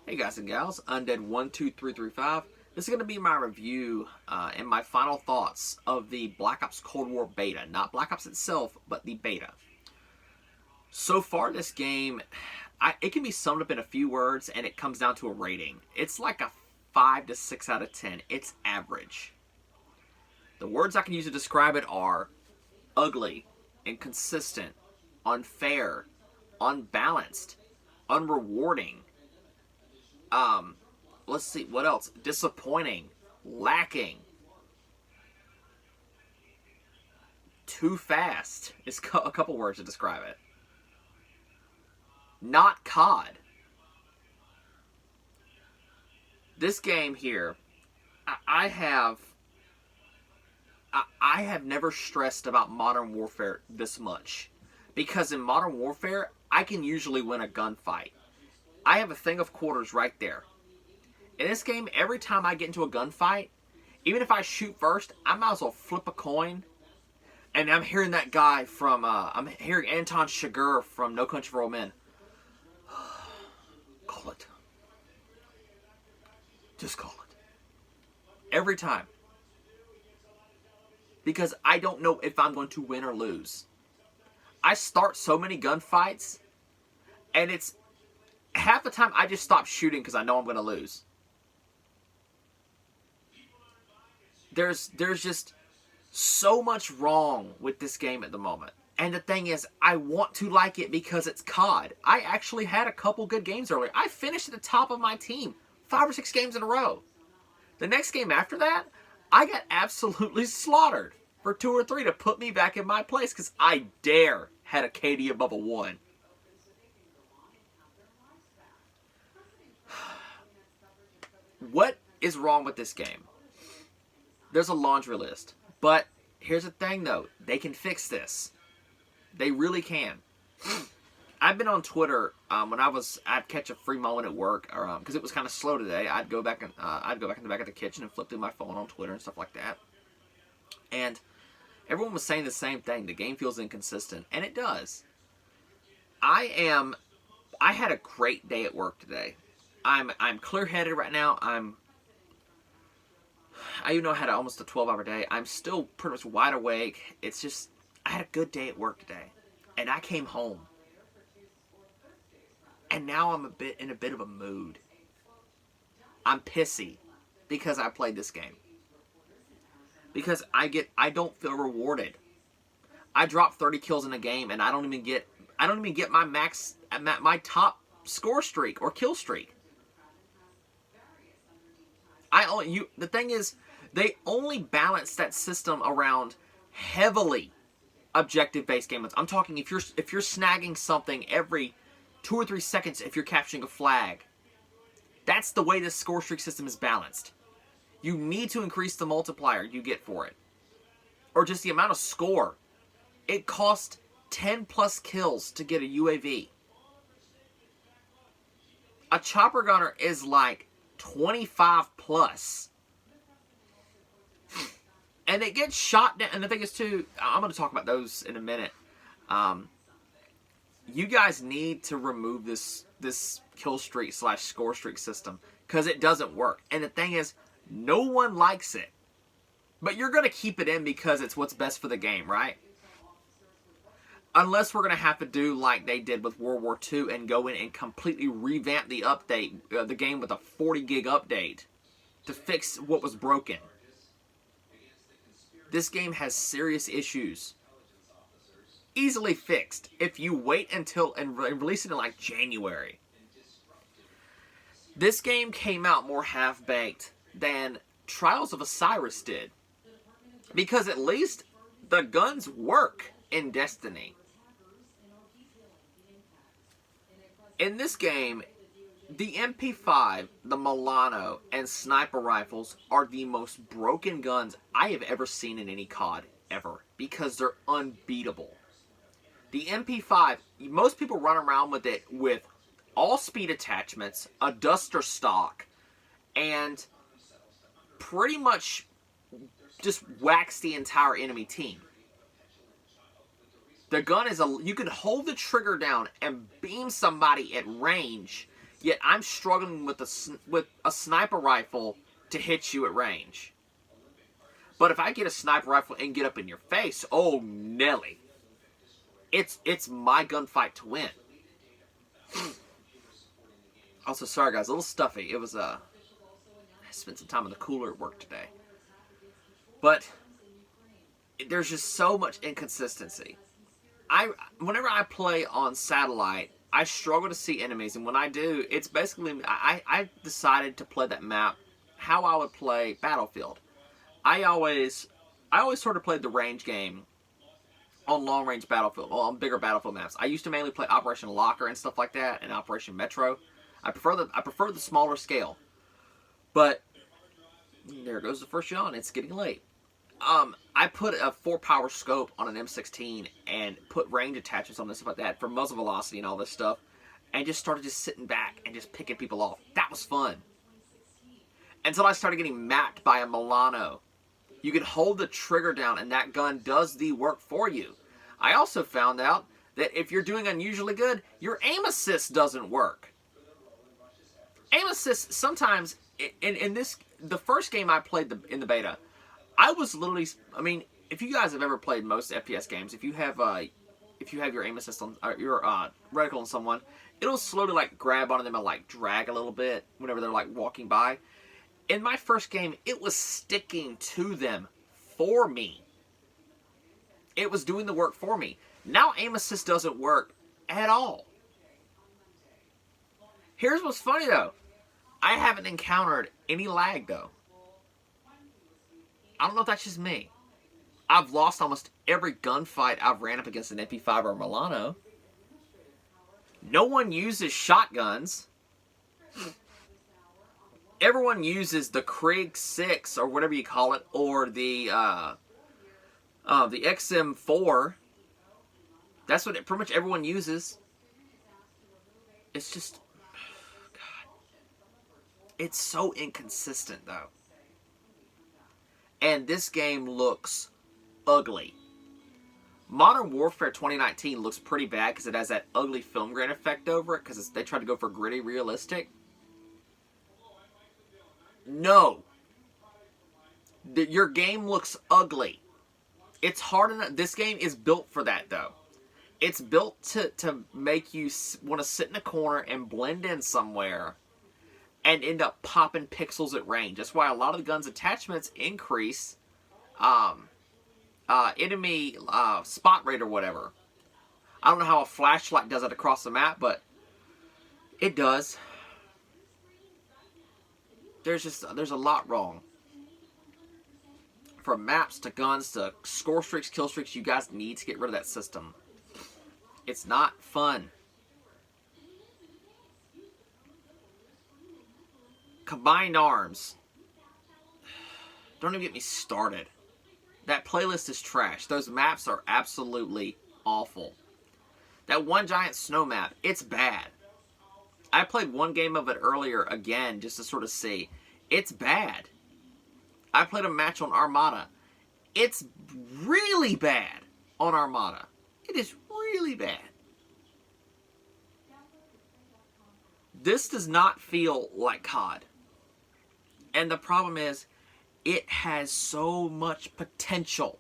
Hey guys and gals, Undead12335. This is going to be my review and my final thoughts of the Black Ops Cold War beta. Not Black Ops itself, but the beta. So far this game, it can be summed up in a few words and it comes down to a rating. It's like a 5 to 6 out of 10. It's average. The words I can use to describe it are ugly, inconsistent, unfair, unbalanced, unrewarding. Let's see, what else? Disappointing, lacking, too fast is a couple words to describe it. Not COD. This game here, I have never stressed about Modern Warfare this much. Because in Modern Warfare, I can usually win a gunfight. I have a thing of quarters right there. In this game, every time I get into a gunfight, even if I shoot first, I might as well flip a coin. And I'm hearing that guy from, I'm hearing Anton Chigurh from No Country for Old Men. Call it. Just call it. Every time. Because I don't know if I'm going to win or lose. I start so many gunfights, and it's half the time I just stop shooting because I know I'm going to lose. There's just so much wrong with this game at the moment. And the thing is, I want to like it because it's COD. I actually had a couple good games earlier. I finished at the top of my team 5 or 6 games in a row. The next game after that, I got absolutely slaughtered for 2 or 3 to put me back in my place because I had a KD above a 1. What is wrong with this game? There's a laundry list. But here's the thing though. They can fix this. They really can. I've been on Twitter when I'd catch a free moment at work, because it was kind of slow today. I'd go back in the back of the kitchen and flip through my phone on Twitter and stuff like that. And everyone was saying the same thing. The game feels inconsistent, and it does. I had a great day at work today. I'm clear-headed right now. I even know I had almost a 12-hour day. I'm still pretty much wide awake. It's just, I had a good day at work today. And I came home. And now I'm in a bit of a mood. I'm pissy because I played this game. Because I don't feel rewarded. I drop 30 kills in a game and I don't even get my top score streak or kill streak. The thing is, they only balance that system around heavily objective-based game modes. I'm talking if you're snagging something every 2 or 3 seconds if you're capturing a flag. That's the way this score streak system is balanced. You need to increase the multiplier you get for it. Or just the amount of score. It costs 10 plus kills to get a UAV. A chopper gunner is like 25 plus. And it gets shot down. And the thing is too, I'm going to talk about those in a minute. You guys need to remove this kill streak / score streak system. Because it doesn't work. And the thing is, no one likes it. But you're going to keep it in because it's what's best for the game, right? Unless we're going to have to do like they did with World War II and go in and completely revamp the the game with a 40 gig update to fix what was broken. This game has serious issues. Easily fixed if you wait until and release it in like January. This game came out more half-baked than Trials of Osiris did. Because at least the guns work in Destiny. In this game, the MP5, the Milano, and sniper rifles are the most broken guns I have ever seen in any COD, ever. Because they're unbeatable. The MP5, most people run around with it with all speed attachments, a duster stock, and pretty much just wax the entire enemy team. The gun is you can hold the trigger down and beam somebody at range Yet I'm struggling with a sniper rifle to hit you at range. But if I get a sniper rifle and get up in your face, oh Nelly, it's my gunfight to win. Also, sorry guys, a little stuffy. It was I spent some time in the cooler at work today. But there's just so much inconsistency. Whenever I play on satellite, I struggle to see enemies, and when I do, it's basically I decided to play that map how I would play Battlefield. I always sort of played the range game on long range Battlefield, on bigger Battlefield maps. I used to mainly play Operation Locker and stuff like that, and Operation Metro. I prefer the smaller scale. But there goes the first yawn. It's getting late. I put a 4-power scope on an M16 and put range attachments on this stuff like that for muzzle velocity and all this stuff, and just started just sitting back and just picking people off. That was fun. Until I started getting mapped by a Milano. You can hold the trigger down and that gun does the work for you. I also found out that if you're doing unusually good, your aim assist doesn't work. Aim assist sometimes, the first game I played in the beta, I was literally, I mean, if you guys have ever played most FPS games, if you have your aim assist on, or your reticle on someone, it'll slowly like grab onto them and like drag a little bit whenever they're like walking by. In my first game, it was sticking to them for me. It was doing the work for me. Now aim assist doesn't work at all. Here's what's funny though. I haven't encountered any lag though. I don't know if that's just me. I've lost almost every gunfight I've ran up against an MP5 or a Milano. No one uses shotguns. Everyone uses the Krieg 6 or whatever you call it, or the XM4. That's what pretty much everyone uses. It's just, God, it's so inconsistent though. And this game looks ugly. Modern Warfare 2019 looks pretty bad because it has that ugly film grain effect over it because they tried to go for gritty realistic. No. Your game looks ugly. It's hard enough. This game is built for that, though. It's built to make you want to sit in a corner and blend in somewhere and end up popping pixels at range. That's why a lot of the gun's attachments increase enemy spot rate or whatever. I don't know how a flashlight does it across the map, but it does. There's a lot wrong. From maps to guns to score streaks, kill streaks, you guys need to get rid of that system. It's not fun. Combined arms. Don't even get me started. That playlist is trash. Those maps are absolutely awful. That one giant snow map, it's bad. I played one game of it earlier again just to sort of see. It's bad. I played a match on Armada. It's really bad on Armada. It is really bad. This does not feel like COD. And the problem is, it has so much potential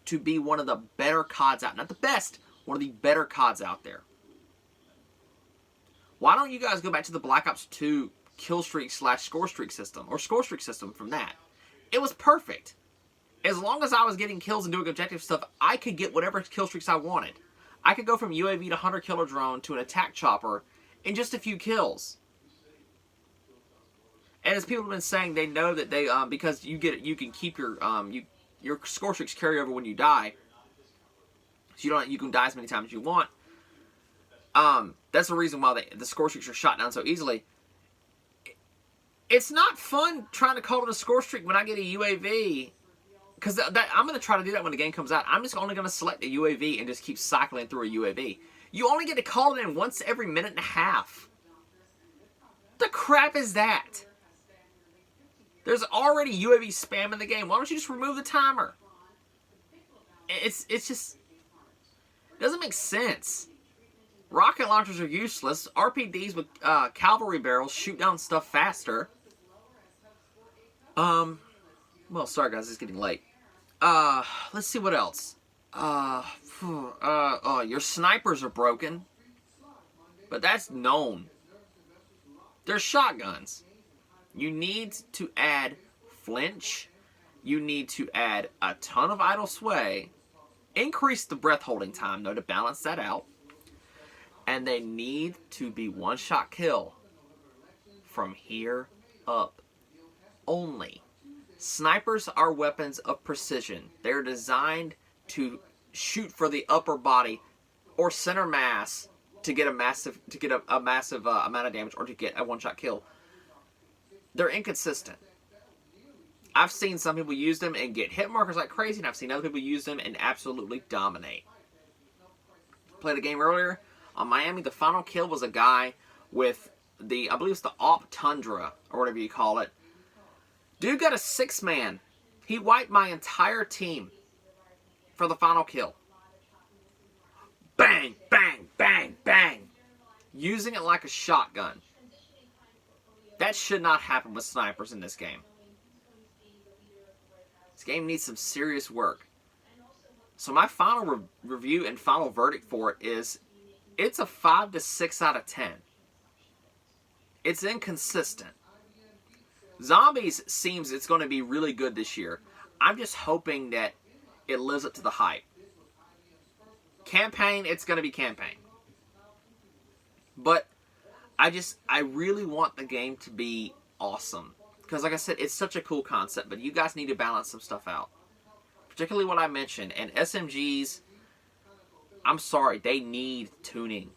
to be one of the better CODs out. Not the best, one of the better CODs out there. Why don't you guys go back to the Black Ops 2 kill streak / score streak system, or score streak system from that? It was perfect. As long as I was getting kills and doing objective stuff, I could get whatever kill streaks I wanted. I could go from UAV to hunter killer drone to an attack chopper in just a few kills. And as people have been saying, they know that they because you can keep your score streaks carry over when you die. So you can die as many times as you want. That's the reason why the score streaks are shot down so easily. It's not fun trying to call it a score streak when I get a UAV. Because I'm going to try to do that when the game comes out. I'm just only going to select a UAV and just keep cycling through a UAV. You only get to call it in once every minute and a half. The crap is that? There's already UAV spam in the game. Why don't you just remove the timer? It's just... It doesn't make sense. Rocket launchers are useless. RPDs with cavalry barrels shoot down stuff faster. Well, sorry guys, it's getting late. Let's see what else. Your snipers are broken. But that's known. They're shotguns. You need to add flinch. You need to add a ton of idle sway. Increase the breath holding time, though, to balance that out. And they need to be one-shot kill from here up only. Snipers are weapons of precision. They're designed to shoot for the upper body or center mass to get a massive amount of damage or to get a one-shot kill. They're inconsistent. I've seen some people use them and get hit markers like crazy, and I've seen other people use them and absolutely dominate. Played a game earlier on Miami. The final kill was a guy with I believe it's the AWP Tundra, or whatever you call it. Dude got a 6-man. He wiped my entire team for the final kill. Bang, bang, bang, bang. Using it like a shotgun. That should not happen with snipers in this game. This game needs some serious work. So my final review and final verdict for it is, it's a 5 to 6 out of 10. It's inconsistent. Zombies seems it's going to be really good this year. I'm just hoping that it lives up to the hype. Campaign, it's going to be campaign. But I really want the game to be awesome. Because like I said, it's such a cool concept, but you guys need to balance some stuff out. Particularly what I mentioned. And SMGs, I'm sorry, they need tuning.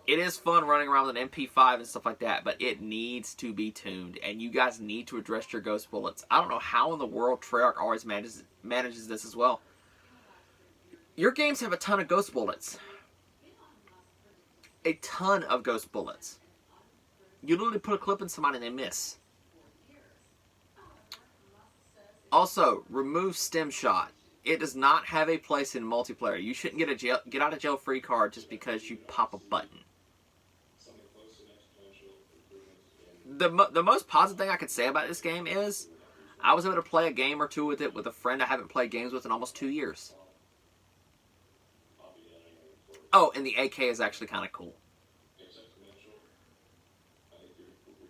It is fun running around with an MP5 and stuff like that, but it needs to be tuned. And you guys need to address your ghost bullets. I don't know how in the world Treyarch always manages this as well. Your games have a ton of ghost bullets. A ton of ghost bullets. You literally put a clip in somebody and they miss. Also, remove stem shot. It does not have a place in multiplayer. You shouldn't get a get out of jail free card just because you pop a button. The most positive thing I could say about this game is I was able to play a game or two with it with a friend I haven't played games with in almost 2 years. Oh, and the AK is actually kind of cool.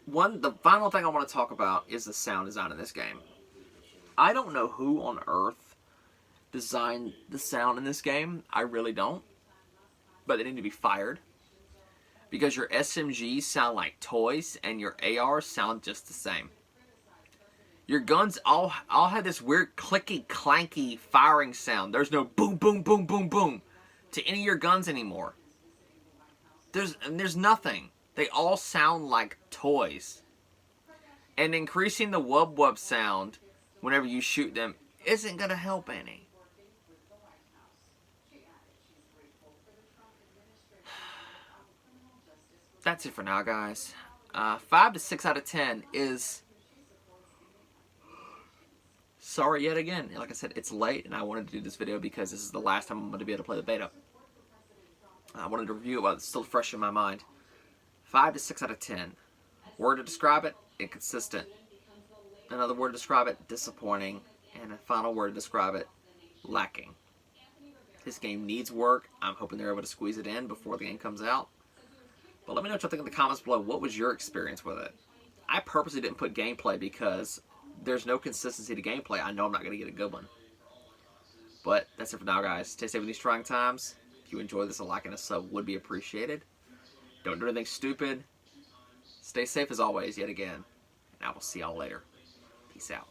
The final thing I want to talk about is the sound design in this game. I don't know who on earth designed the sound in this game. I really don't. But they need to be fired. Because your SMGs sound like toys and your ARs sound just the same. Your guns all have this weird clicky clanky firing sound. There's no boom boom boom boom boom to any of your guns anymore. There's nothing. They all sound like toys. And increasing the wub wub sound whenever you shoot them isn't going to help any. That's it for now, guys. 5 to 6 out of 10 is... Sorry yet again. Like I said, it's late, and I wanted to do this video because this is the last time I'm going to be able to play the beta. I wanted to review it while it's still fresh in my mind. 5 to 6 out of 10. Word to describe it, inconsistent. Another word to describe it, disappointing. And a final word to describe it, lacking. This game needs work. I'm hoping they're able to squeeze it in before the game comes out. But let me know what you think in the comments below. What was your experience with it? I purposely didn't put gameplay because there's no consistency to gameplay. I know I'm not going to get a good one. But that's it for now, guys. Stay safe in these trying times. If you enjoy this, a like and a sub would be appreciated. Don't do anything stupid. Stay safe as always, yet again. And I will see y'all later. Peace out.